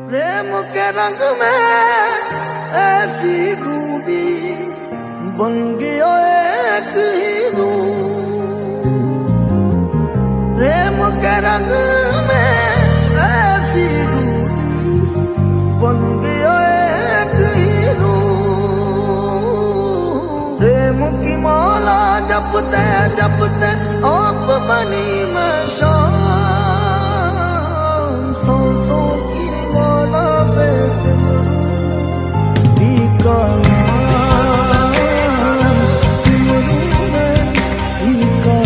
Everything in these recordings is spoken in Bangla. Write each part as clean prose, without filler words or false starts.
प्रेम के रंग में ऐसी डूबी बन गया एक हीरू। प्रेम के रंग में ऐसी डूबी बन गया एक हीरू। प्रेम की माला जपते जपते आप बनी मैं शाम। सांसों की माला पे सिमरू का नाम, सिमरू मैं ही का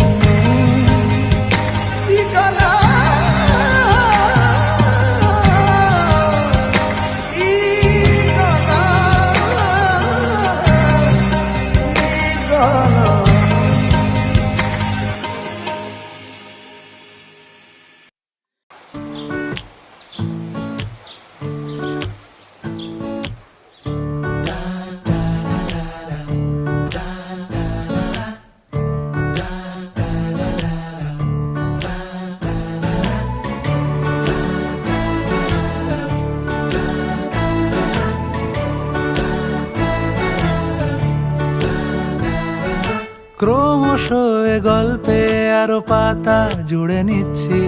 ক্রমশ এ গল্পে আরো পাতা জুড়ে নিচ্ছি।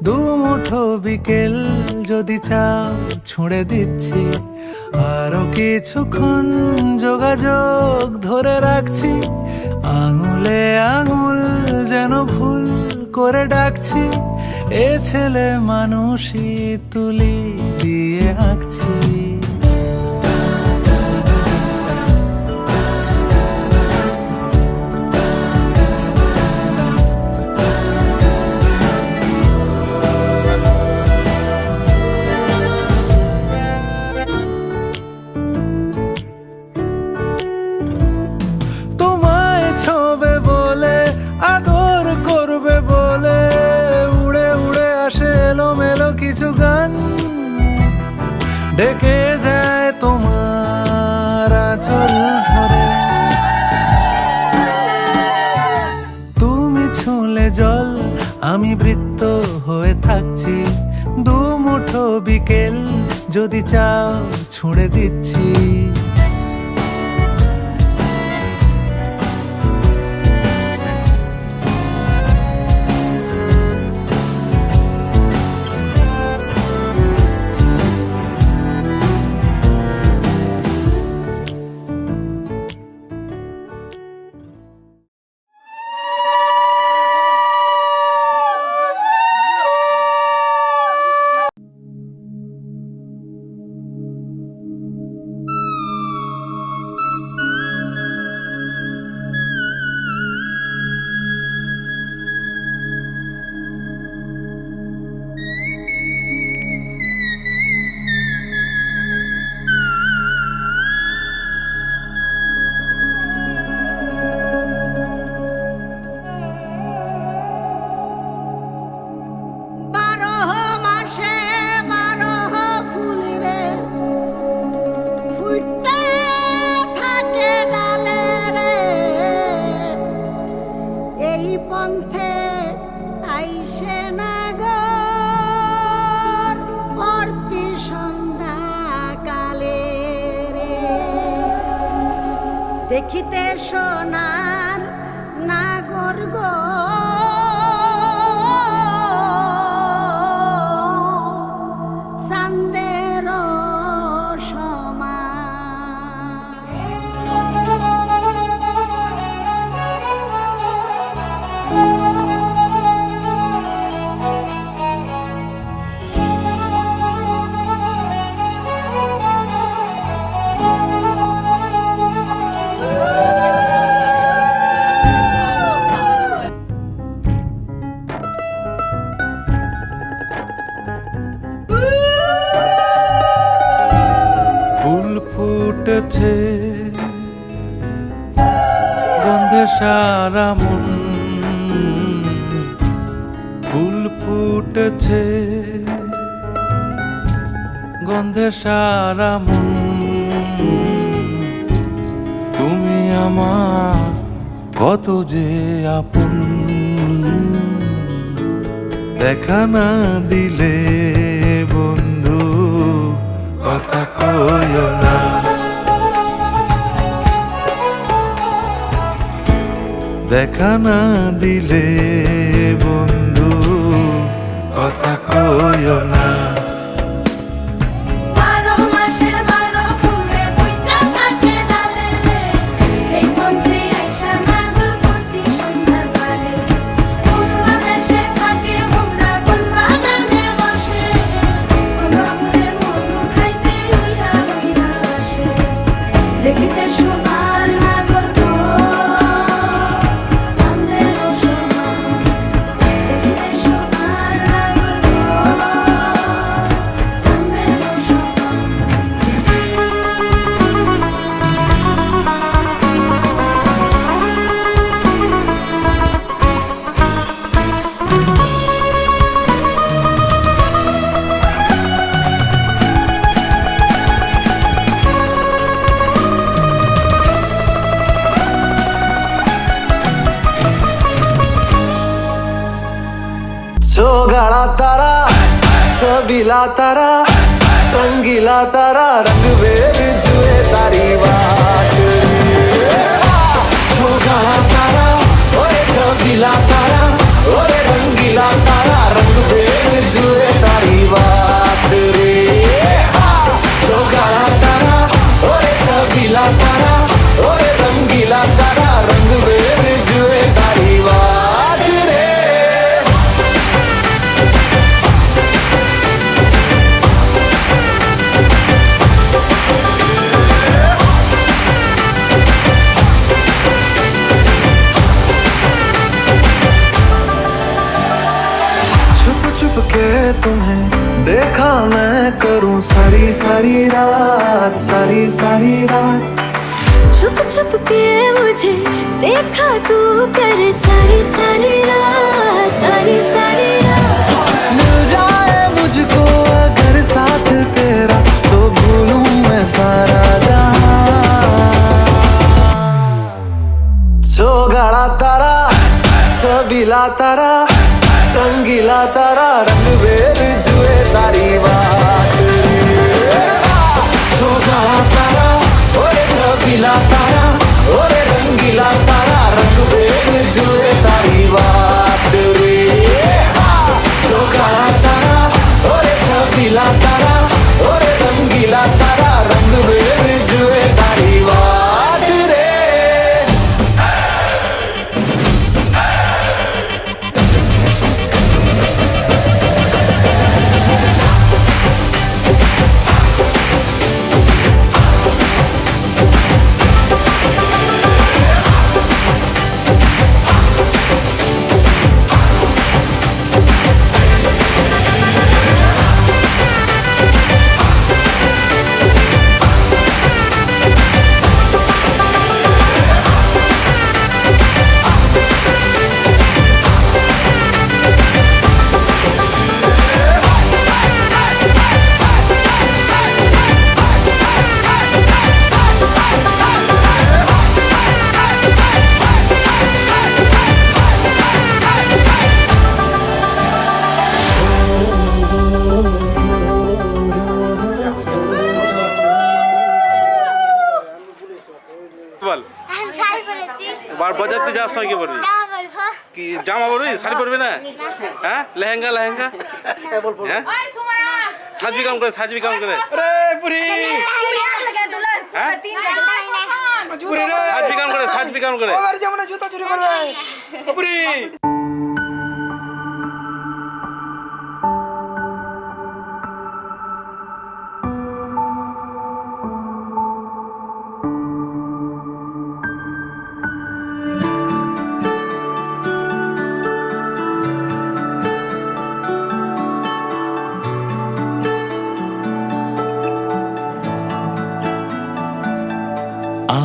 দুমুঠো বিকেল যদি চাও ছুঁড়ে দিচ্ছি। আরো কিছুক্ষণ যোগাযোগ ধরে রাখছি। আঙুলে আঙুল যেন ভুল করে ডাকছি। এ ছেলে মানুষই তুলি দিয়ে আঁকছি। ডেকে যায় তোমার আঁচল ধরে। তুমি ছুঁলে জল আমি বৃত্ত হয়ে থাকছি। দুমুঠো বিকেল যদি চাও ছুঁড়ে দিচ্ছি। দেখিতে সোনার নাগর গো চাঁদের ফুটেছে গন্ধে সারা মন। ফুল ফুটেছে গন্ধে সারা মন। তুমি আমার কত যে আপন। দেখা না দিলে বন্ধু কথা কইও না। দেখা না দিলে বন্ধু কথা কইও না। দেখিতে সোনার নাগর গো, চাঁদেরও সমান। দেখিতে সোনার নাগর গো, চাঁদেরও সমান। गाड़ा तारा छबीला तारा रंगीला तारा रंग बेर जुए तारी बात गाड़ा तारा ओए छबीला तारा ओरे रंगीला तारा रंग बेर जुए तारी बात रे गाड़ा तारा ओए छबीला तारा ओरे रंगीला तारा रंग बेर जुए तारी बात रे। छुप के तुम्हें देखा मैं करूं सारी सारी रात सारी सारी रात। छुप छुप के मुझे देखा तू कर सारी सारी रात सारी सारी रात। मिल जाए मुझको अगर साथ तेरा तो भूलूं मैं सारा जहां। गाड़ा तारा छबीला तारा रंगीला तारा रंग बेर जुए तारी बात गाड़ा तारा ओरे छबीला तारा ओरे रंगीला तारा रंग बेर जुए तारी बात रे गाड़ा तारा ओरे छबीला तारा ओरे रंगीला तारा रंग बेर जुए तारी बात रे। বল আমি শাড়ি পরেছি বার বাজাতে যাওয়ার সময় কি পরবি? জামা পরবো কি জামা পরবি? শাড়ি পরবি না? হ্যাঁ, লেহেঙ্গা লেহেঙ্গা হ্যাঁ, সাজবি কাম করে সাজবি কাম করে হ্যাঁ, সাজবি কাম করে সাজবি কাম করে।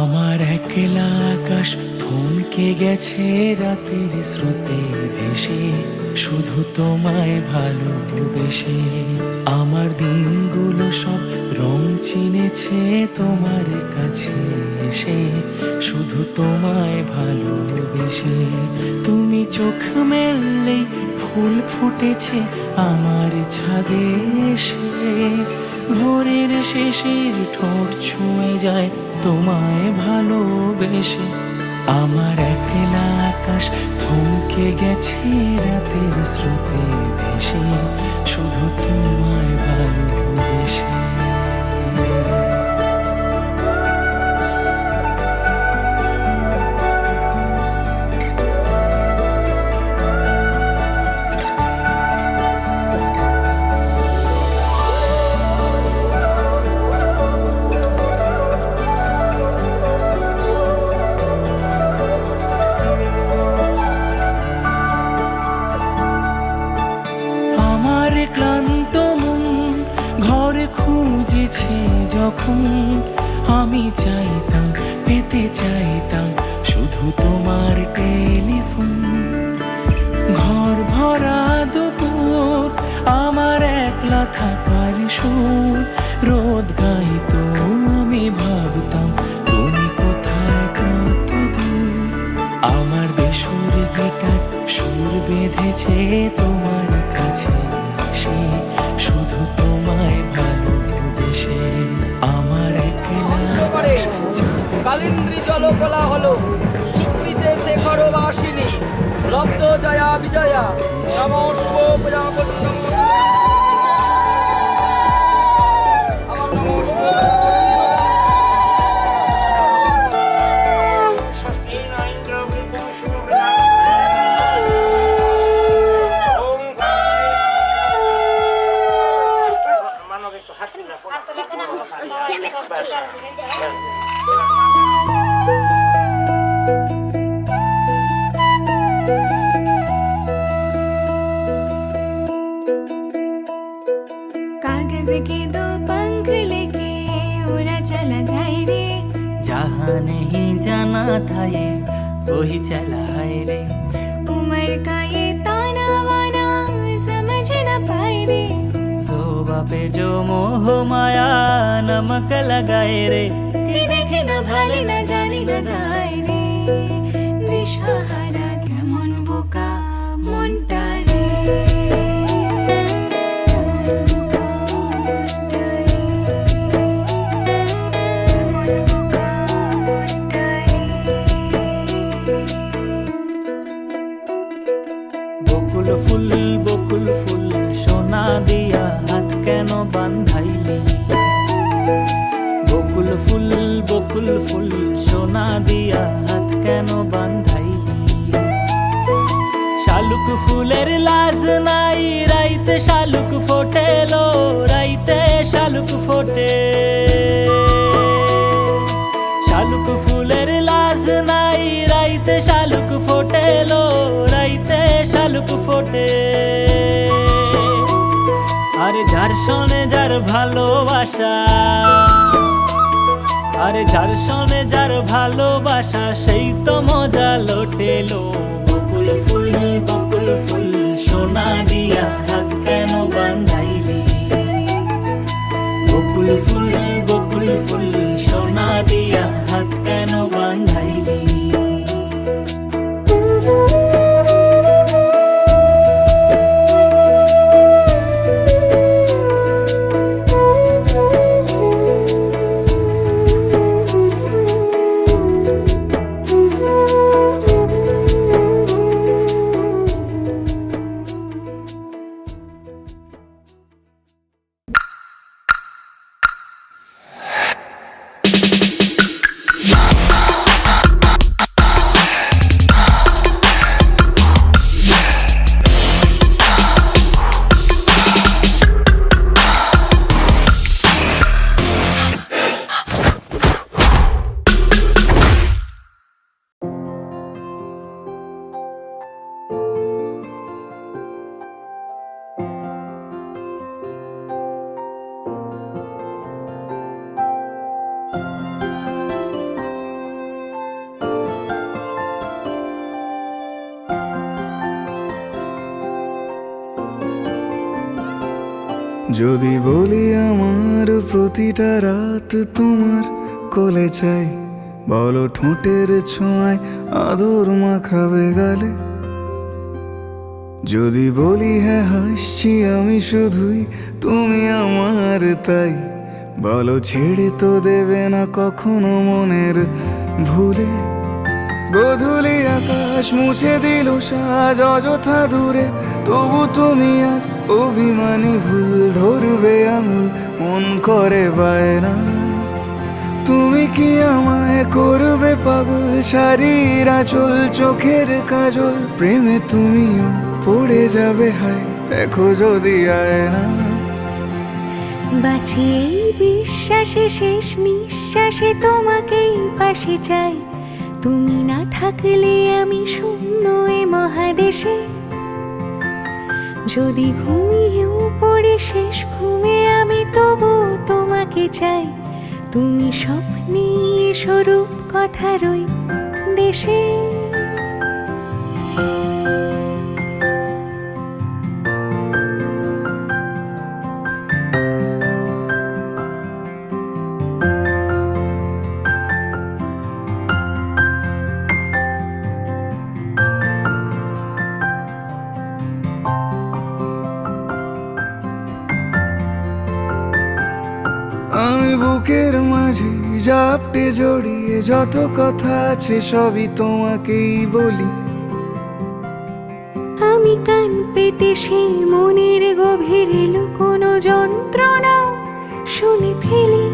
আমার একলা আকাশ থমকে গেছে রাতের স্রোতে ভেসে, শুধু তোমায় ভালোবেসে। আমার দিনগুলো সব রং চিনেছে তোমার কাছে এসে, শুধু তোমায় ভালোবেসে। তুমি চোখ মেললেই ফুল ফুটেছে আমার ছাদে এসে, ভোরের শেষের ঠোঁট ছুঁয়ে যায় তোমায় ভালোবেসে। আমার একলা আকাশ থমকে গেছে রাতের স্রোতে ভেসে, শুধু তোমায় ভালোবেসে। আমার ক্লান্ত মন ঘরে খুঁজেছে যখন, আমি চাইতাম পেতে চাইতাম শুধু তোমার টেলিফোন। ঘর ভরা দুপুর আমার একলা থাকার সুর, রোদ গাইতো আমি ভাবতাম তুমি কোথায় কত দূর। আমার বেসুর গিটার সুর বেঁধেছে তোমার কাছে এসে, শুধু তোমায় ভালোবেসে। আমার একলা আকাশ চাঁদ কালিন্দী জলকলা হলো সুরিতে শেখর বাসিনী, লব্ধ জয়া বিজয়া নম শুভ প্রজাপতি নমঃ। আমার নম শুভ कागज के दो पंख लेके उड़ा चला जाए रे, जहाँ नहीं जाना था ये वही चला है रे। उम्र का ये ताना वाना समझ न पाए रे, जोबा पे जो मोह माया नमक लगाए रे। कि देखे न भाले न जाने न गाए रे, दिशाहारा केमन बोका মনটা রে। বকুল ফুল সোনা দিয়া হাত কেন বান্ধাইলি। বকুল ফুল সোনা দিয়া হাত কেন বান্ধাইলি। শালুক ফুলের লাজ নাই রাইতে শালুক ফোটেলো, রাইতে শালুক ফোটে। শালুক ফুলের লাজ নাই রাইতে শালুক ফোটেলো, রাইতে শালুক ফোটে। আরে যার শোনে যার ভালোবাসা, আরে যার শোনে যার ভালোবাসা সেই তো মজা লোটেলো। বকুল ফুল সোনা দিয়া হাত কেন বান্ধাইলি। বকুল ফুল সোনা দিয়া হাত কেন বান্ধাইলি। যদি বলি আমার প্রতিটা রাত তোমার কোলে চাই, বলো ঠোঁটের ছোঁয়ায় আদর মাখাবে গালে। যদি বলি হ্যাঁ হাসছি আমি শুধুই, তুমি আমার তাই বলো ছেড়ে তো দেবে না কখনো মনের ভুলে। গোধূলি আকাশ মুছে দিল সাজ অযথা দূরে, তবু তুমি আজ অভিমানী ভুল ধরবে আঙুল, মন করে বায়না। তুমি কি আমায় করবে পাগল, শাড়ির আঁচল চোখের কাজল, প্রেমে তুমিও পড়ে যাবে হায় দেখো যদি আয়না। বাঁচি এই বিশ্বাসে শেষ নিঃশ্বাসে তোমাকেই পাশে চাই, তুমি না থাকলে আমি শূন্য এ মহাদেশে। যদি ঘুমিয়েও পড়ে শেষ ঘুমে আমি তবু তোমাকে চাই, তুমি স্বপ্নে স্বরূপ কথারই দেশে। আমি বুকের মাঝে জাপটে জড়িয়ে যত কথা আছে সবই তোমাকেই বলি। আমি কান পেতে সেই মনের গভীরে লুকোনো যন্ত্রণা শুনে ফেলি।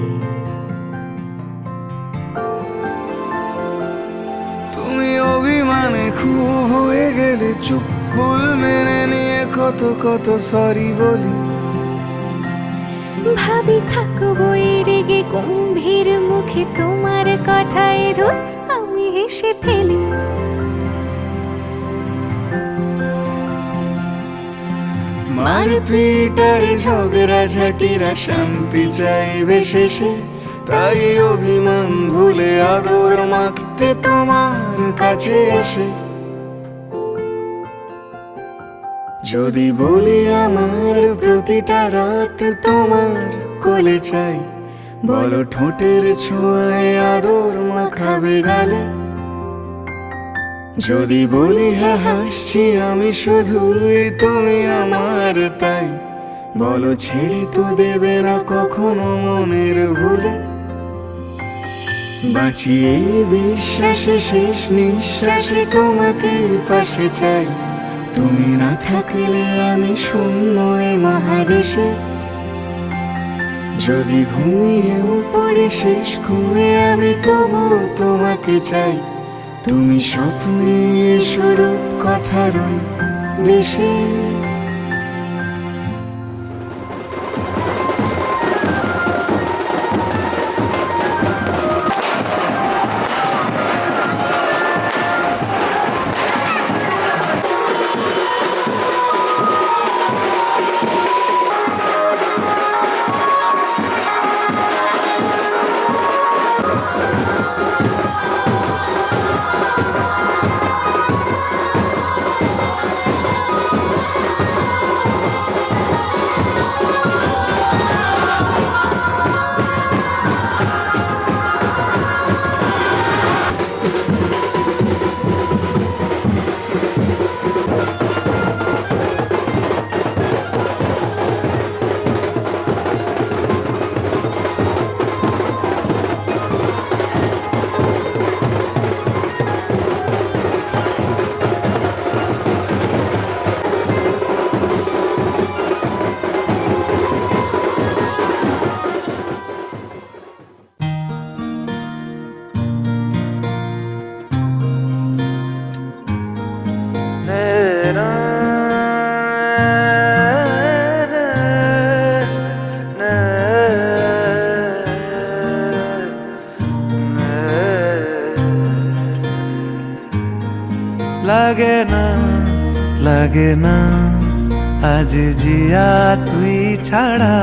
তুমি অভিমানে খুব হয়ে গেলে চুপ, ভুল মেনে নিয়ে কত কত সরি বলি। ভাবি থাকবো এই রেগে গম্ভীর মুখে তোমার কথায় ধর আমি হেসে ফেলি। মারপিটার ঝগড়া ঝাঁটিরা শান্তি চাইবে শেষে, তাই অভিমান ভুলে আদর মাখতে তোমার কাছে এসে। যদি বলি আমার প্রতিটা রাত তোমার কোলে চাই, বলো ঠোঁটের ছোঁয়ায় আদর মাখাবে গালে। যদি বলি হ্যাঁ হাসছি আমি শুধুই, তুমি আমার তাই বলো ছেড়ে তো দেবে না কখনো মনের ভুলে। বাঁচি এই বিশ্বাসে শেষ নিঃশ্বাসে তোমাকে পাশে চাই, তুমি না থাকলে আমি শূন্য এ মহাদেশে। যদি ঘুমিয়েও পড়ে শেষ ঘুমে আমি তবু তোমাকে চাই, তুমি স্বপ্নে স্বরূপ কথারই দেশে। লাগে না লাগে না আজ জিয়া তুই ছাড়া,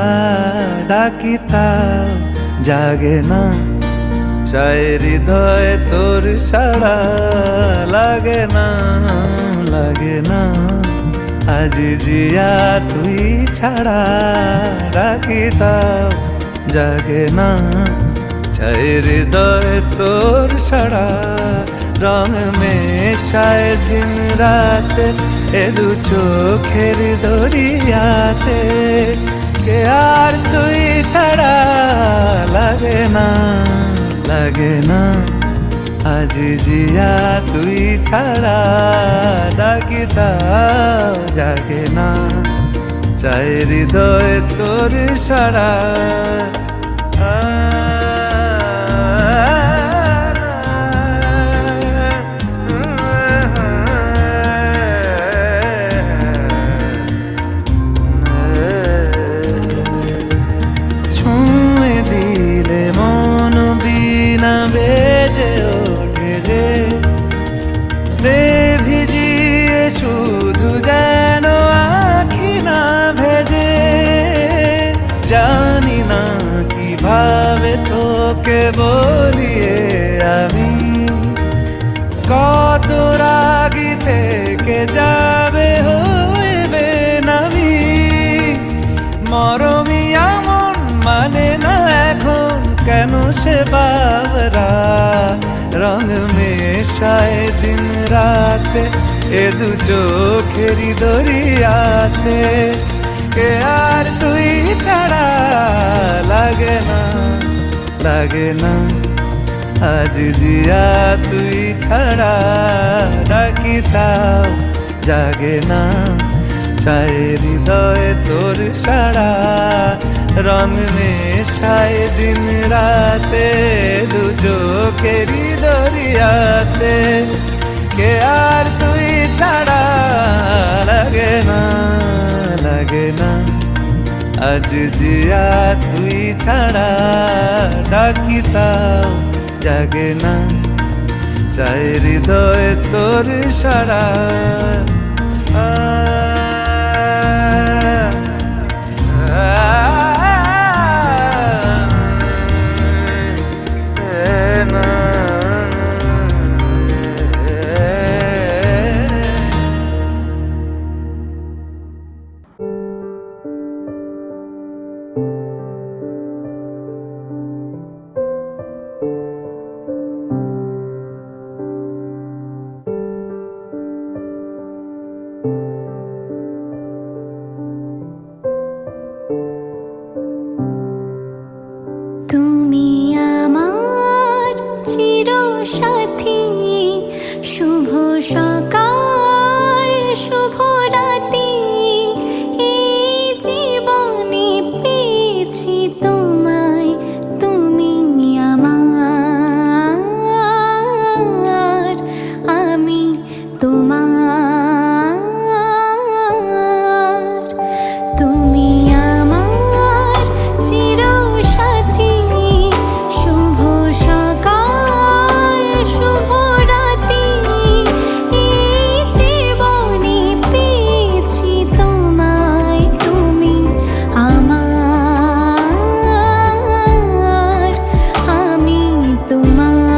ডাকি তাও জাগে না চাই হৃদয় তোর সাড়া। লাগে না লাগে না আজ জিয়া তুই ছাড়া, ডাকি তাও জাগে না চাই হৃদয় তোর সাড়া। রং মেশায় দিন রাতে এ দু চোখের দরিয়াতে। কে আর তুই ছাড়া লাগে না, লাগে না আজ জিয়া তুই ছাড়া ডাকি তাও জাগে না। চাই হৃদয় তোর সারা ছুঁয়ে দিলে মন বিনা বেজে ওঠে যে ভিজিয়ে শুধু যেন আখি না ভেজে। জানি না কিভাবে তোকে বলিয়ে আমি কত রাগি থেকে যাবে হইবে নামি। মরমি এমন মানে না এখন কেন সে বাবরা রং মেশায় দিন রাতে এ দু চোখেরই দরিয়াতে। কে আর তুই ছাড়া লাগে না, লাগে না আজ জিয়া তুই ছাড়া ডাকি তাও জাগে না। চাই হৃদয় তোর সারা রং মেশায় দিন রাতে দু চোখেরই দরিয়াতে। কে আর তুই ছাড়া লাগে না, লাগে না আজ জিয়া তুই ছাড়া ডাকি তাও জাগে না। চাই হৃদয় তোর সারা তুমি আমার চিরসাথী, শুভ সকাল শুভ রাতি। এই জীবনে পেয়েছি তোমায়, তুমি আমার, আমি তোমার। তুমি আমার চিরসাথী, শুভ সকাল শুভ রাতি। এই জীবনে পেয়েছি তোমায়, তুমি আমার, আমি তোমার।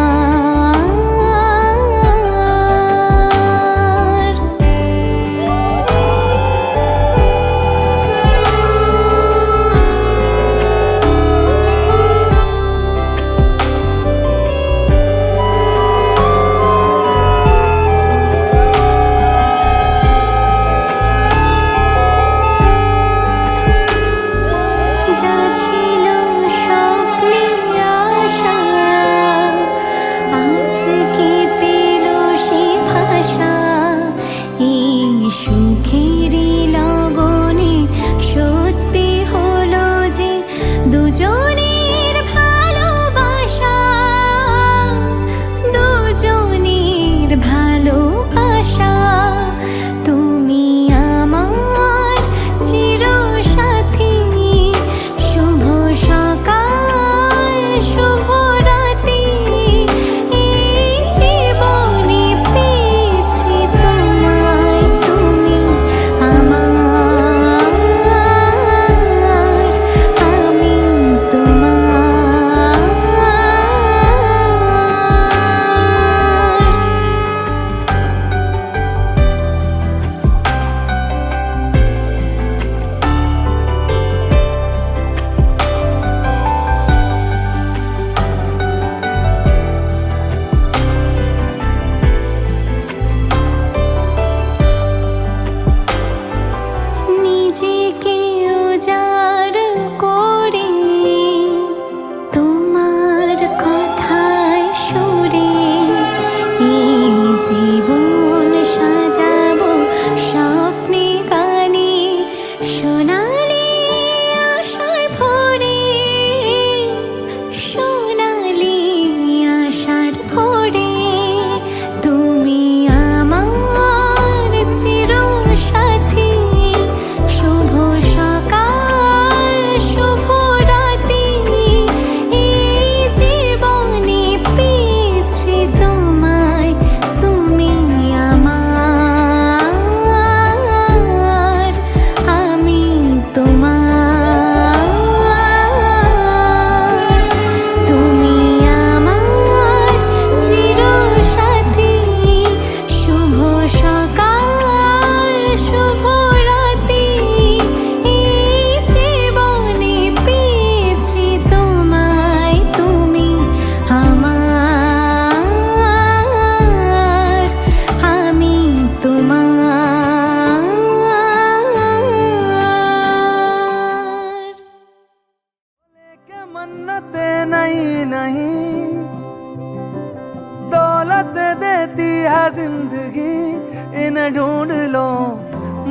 ने ढूंढ लो,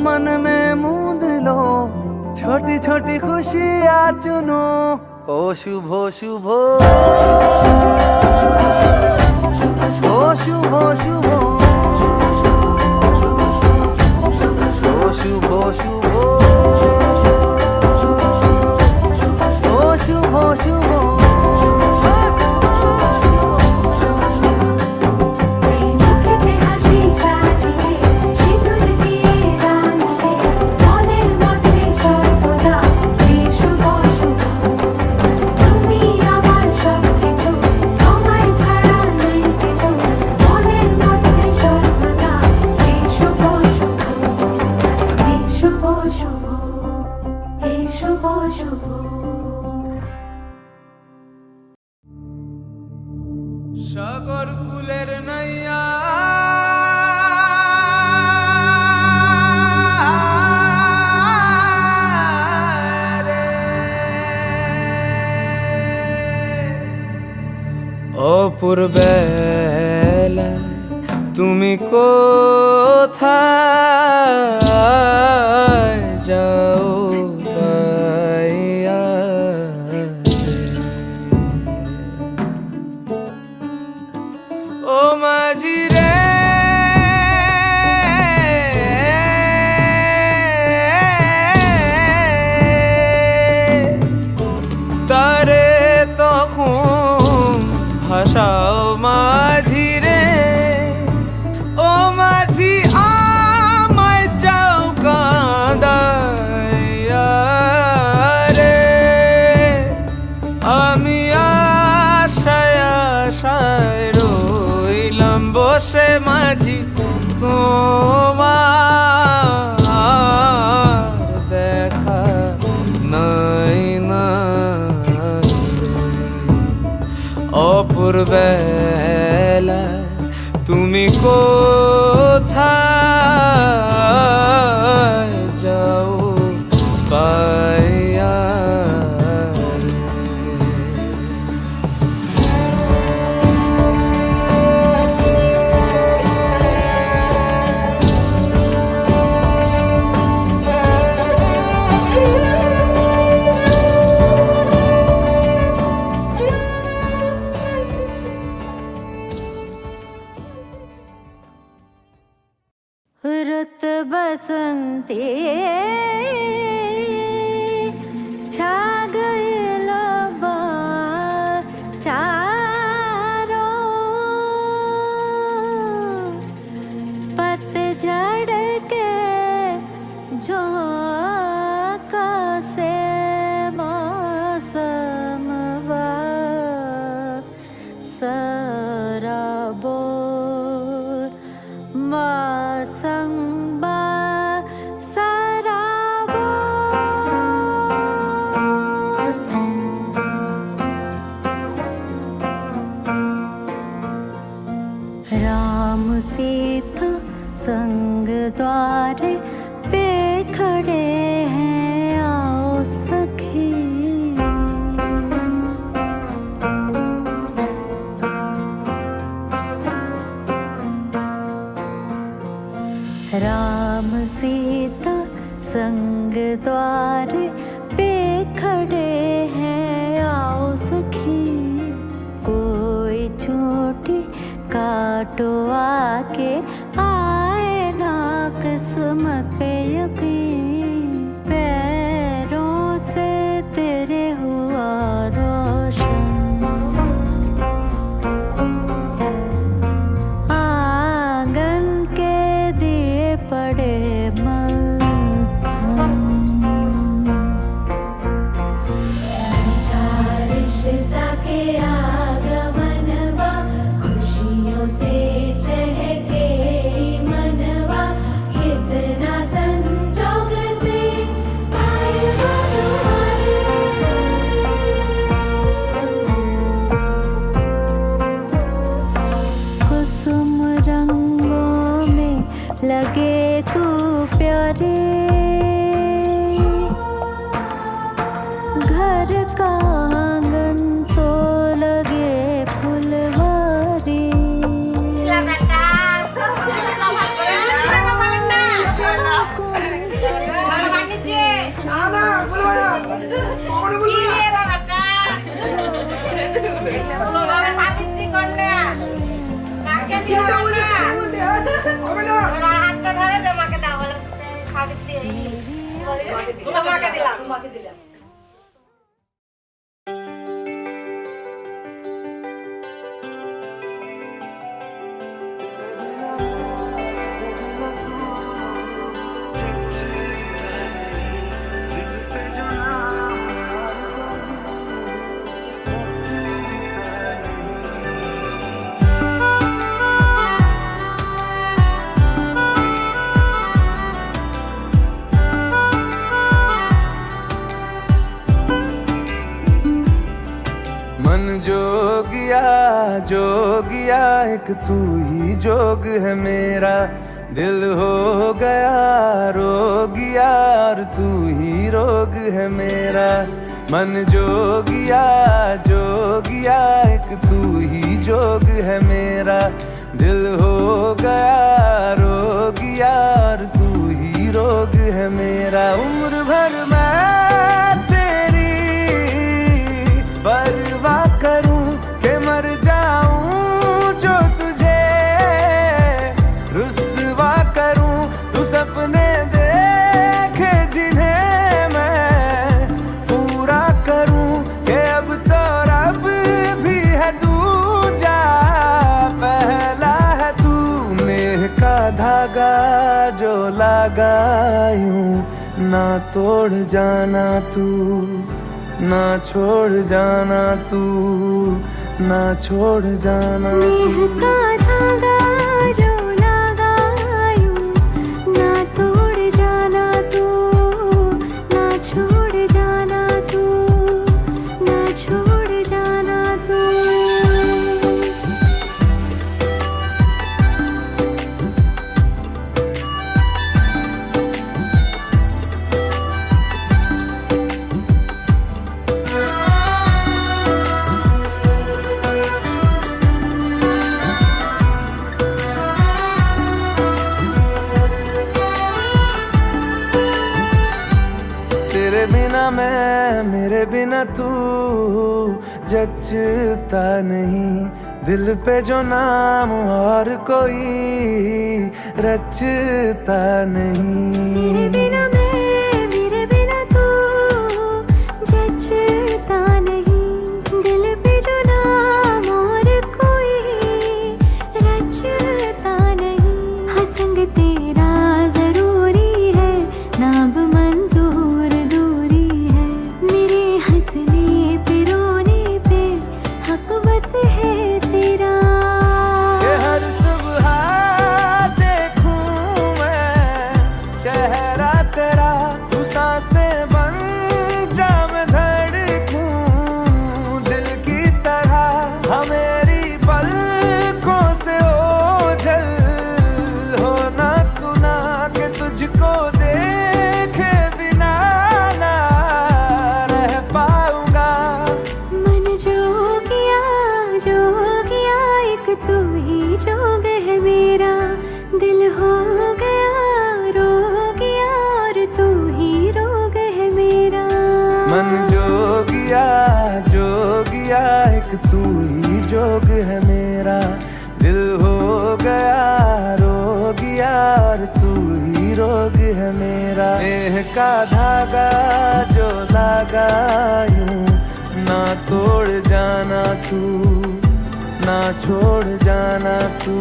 मन में मूंद लो, छोटी छोटी खुशियाँ चुनो। ओ शुभ शुभ, ओ शुभ शुभ, ओ शुभ शुभ, ओ शुभ शुभ। এই মুখেতে হাসি সাজিয়ে সিঁদুর দিয়ে রাঙিয়ে মনের মধ্যে সর্বদা এই শুভ শুভ। তুমি আমার সবকিছু, তোমায় ছাড়া নেই কিছু, মনের মধ্যে সর্বদা এই শুভ শুভ, এই শুভ শুভ, এই শুভ শুভ। সাগর কুলের নাইয়া অপূর্বেলা তুমি কোথায় যাও যাইয়া ও মাঝি রে, তারে তখন ভাষাও মাঝি রে। ও মাঝি আমায় যাও কাঁদাইয়া রে, আমি আশায় আশায় রইলাম বসে মাঝি, তোমার দেখা নাই নাই রে। অপূর্বেলা তুমি কোথায় যাও পাইয়া রে। रुत बसंती छा गइल बा चारो, पतझड़ के झोंका से मौसम बा सराबोर मौसम बा सराबोर। राम सीता संग द्वार पे खड़े हैं, आओ सखी। राम सीता संग द्वार पे खड़े हैं, आओ सखी। कोई चोटी काटो आके, आए ना किस्मत पे यकीन, पैरों से तेरे हुआ रोशन। आंगन के दिए पड़े मलहम, रिश्ता के आगमनवा खुशियों से चहके मनवा, कितना संजोग से आए वो तुम्हारे। कुसुम रंगों में लगे तू प्यारे, घर का आंगन तो लगे फुलवारी। जोगिया एक तू ही जोग है मेरा दिल हो गया रोगिया और तू ही रोग है मेरा मन जोगिया जोगिया एक तू ही जोग है मेरा दिल हो गया रोगिया और तू ही रोग है मेरा उम्र भर मैं तेरी परवाह करूं के मर जाऊं जो तुझे रुस्वा करूं तू सपने देखे जिन्हें मैं पूरा करूं के अब तो रब भी है दूजा पहला है तू नेह का धागा जो लगा यूं ना तोड़ जाना तू ना छोड़ जाना तू ना छोड़ जाना नेह का धागा जो लगा यूं ना तोड़ जाना तू ना छोड़ जाना तू ना छोड़ जाना तू तेरे बिना मैं मेरे बिना तू जचता नहीं दिल पे जो नाम और कोई रचता नहीं तेरे बिना मैं मेरे बिना तू जचता नहीं दिल पे जो नाम और कोई रचता नहीं हाँ संग तेरा जरूरी है नाम मंजूर दूरी है मेरे हंसने पे रोने पे हक बस है तेरा ये हर सुबह देखूं मैं चेहरा तेरा तू सांसें बन जा मैं धड़कूं दिल की तरह हाँ मेरी पलकों से ओझल हो ना तू ना कि तुझको देखे बिना ना रह पाऊंगा मन जोगिया एक तू ही जोग है मेरा दिल हो गया रोगिया और तू ही रोग है मेरा मन जोगिया जोगिया एक तू ही जोग है मेरा दिल हो गया रोगिया और तू ही रोग है मेरा नेह का धागा जो लगा यूं ना तोड़ जाना तू ना छोड़ जाना तू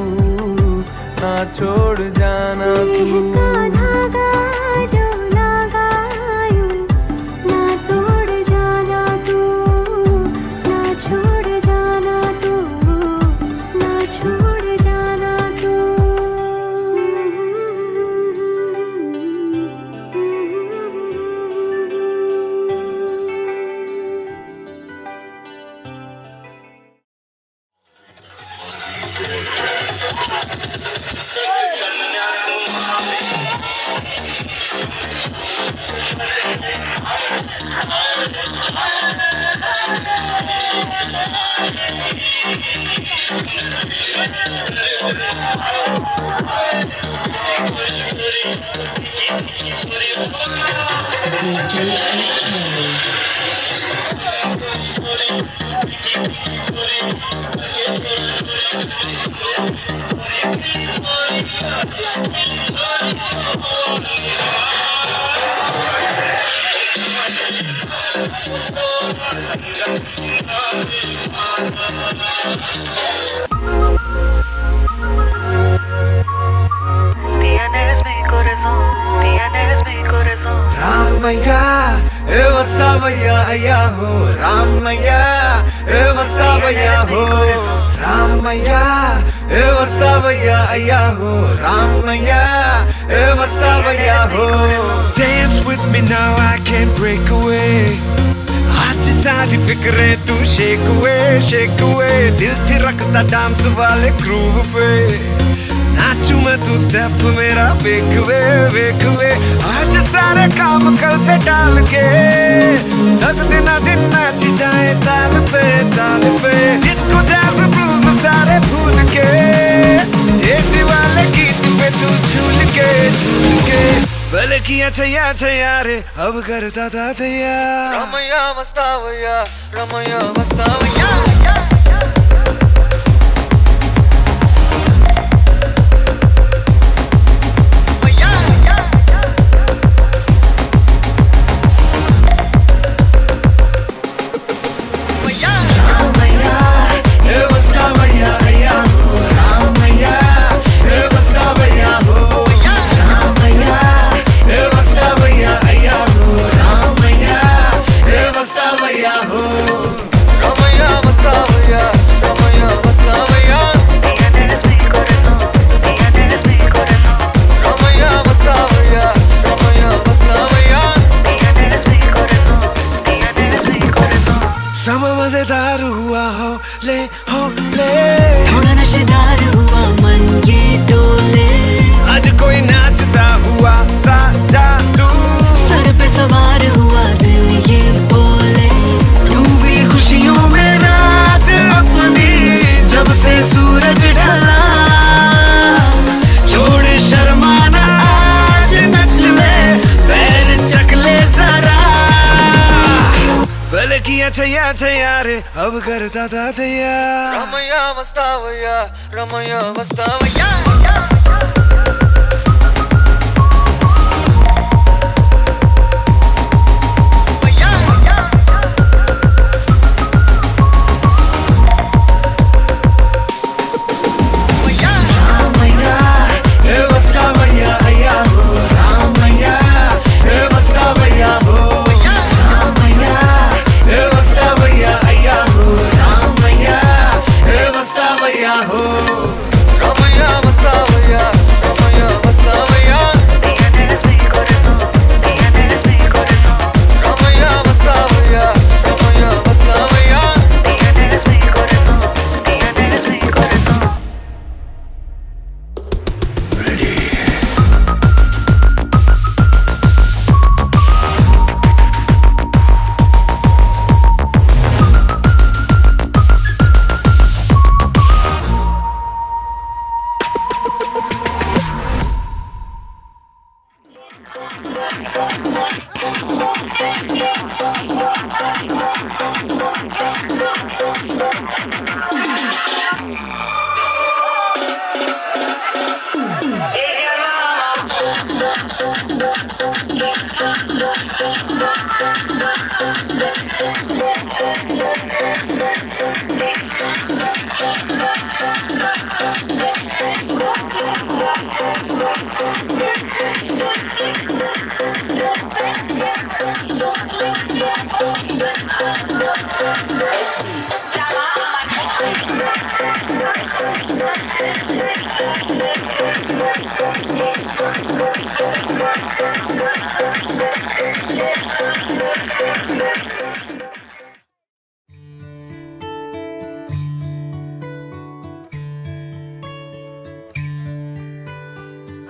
ना छोड़ जाना नेह तू का धागा जो लगा यूं ना तोड़ जाना तू ना छोड़ जाना तू ना छोड़ जाना तू Tienes mi corazón. Ramaya, Evastabaya Ayaho, Ramaya, Evastabaya Ho, Ramaya, Evastabaya Ayaho, Ramaya, Evastabaya Ho. Dance with me now, I can't break away. I आज सारी फिक्रें तू शेक हुए दिल थिरकता डांस वाले ग्रूव पे नाचू मैं तू स्टेप मेरा वेक वे आज सारे काम कल पे डाल के तक दिन नाची जाए ताल पे डिस्को जैज ब्लूज सारे भूल के देसी वाले गीत पे तू झूल के भले किया छैया रे अब करता था तैयार रमैया मस्तावैया समा मजेदार हुआ हो ले थोड़ा नशेदार हुआ मन ये डोले आज कोई नाचता हुआ सा जादू सर पे सवार हुआ दिल ये बोले तू भी खुशियों में रात अपनी जब से सूरज ढला छोड़ शर्माना आज नच ले पैर चक ले जरा भले किया छैया रे अब करता था तैयार रमैया मस्तावैया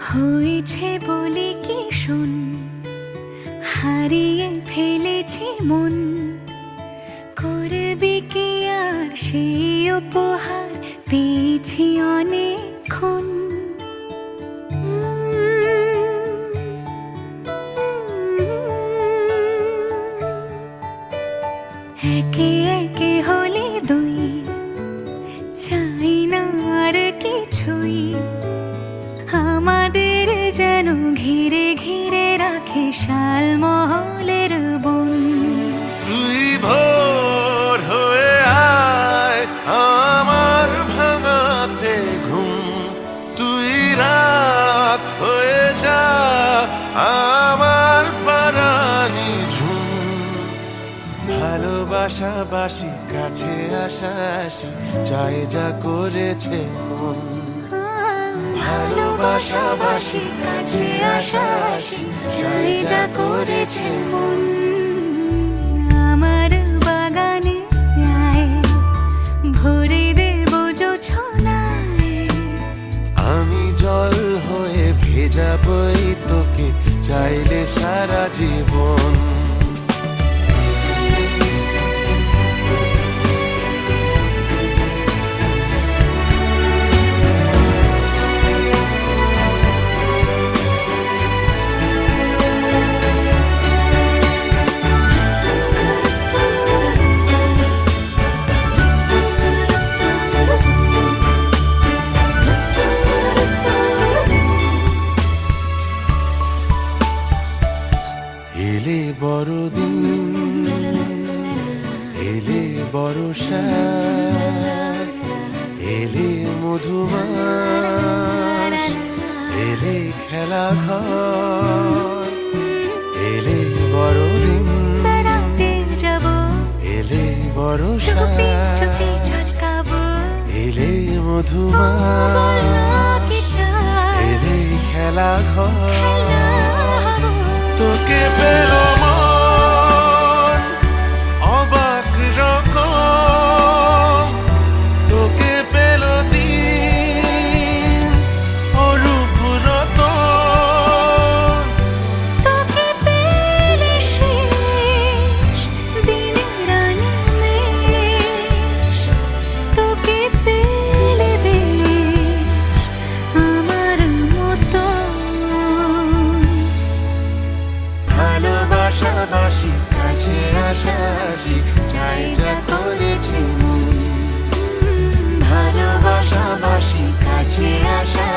হয়েছে বলে কি শোন হারিয়ে ফেলেছে মন করবি কি আর সেই উপহার পেয়েছি অনেকক্ষণ একে একে হলে দুই চাই না আর কিছুই আমাদের যেন ঘিরে ঘিরে রাখে শালমহলের বন তুই ভোর হয়ে আয় আমার ভাঙাতে ঘুম তুই রাত হয়ে যা আমার পারানি ঝুম ভালোবাসাবাসি কাছে আসাসি চাই যা করেছে মন ভালোবাসাবাসি কাছে আসাসি চাই যা করেছে মন আমার যাবই তোকে চাইলে সারা জীবন। এলে বড়দিন, এলে বর্ষা, এলে মধুমাস, এলে খেলা ঘর, এলে বড়দিন, বেড়াতে যাব, এলে বর্ষা, চুপি চুপি ঝটকাবো, এলে মধুমাস, কি চাই এলে খেলা ঘর। হবো। তোকে পেল মন অবাক রকম, তোকে পেল দিন অরূপ রতন। তোকে পেলে শেষ দিনের আনিমেষ, তোকে পেলে বেশ আমার মতো। ভালোবাসাবাসি কাছে আসাসি চাই যা করেছি, ভালোবাসাবাসি কাছে আসা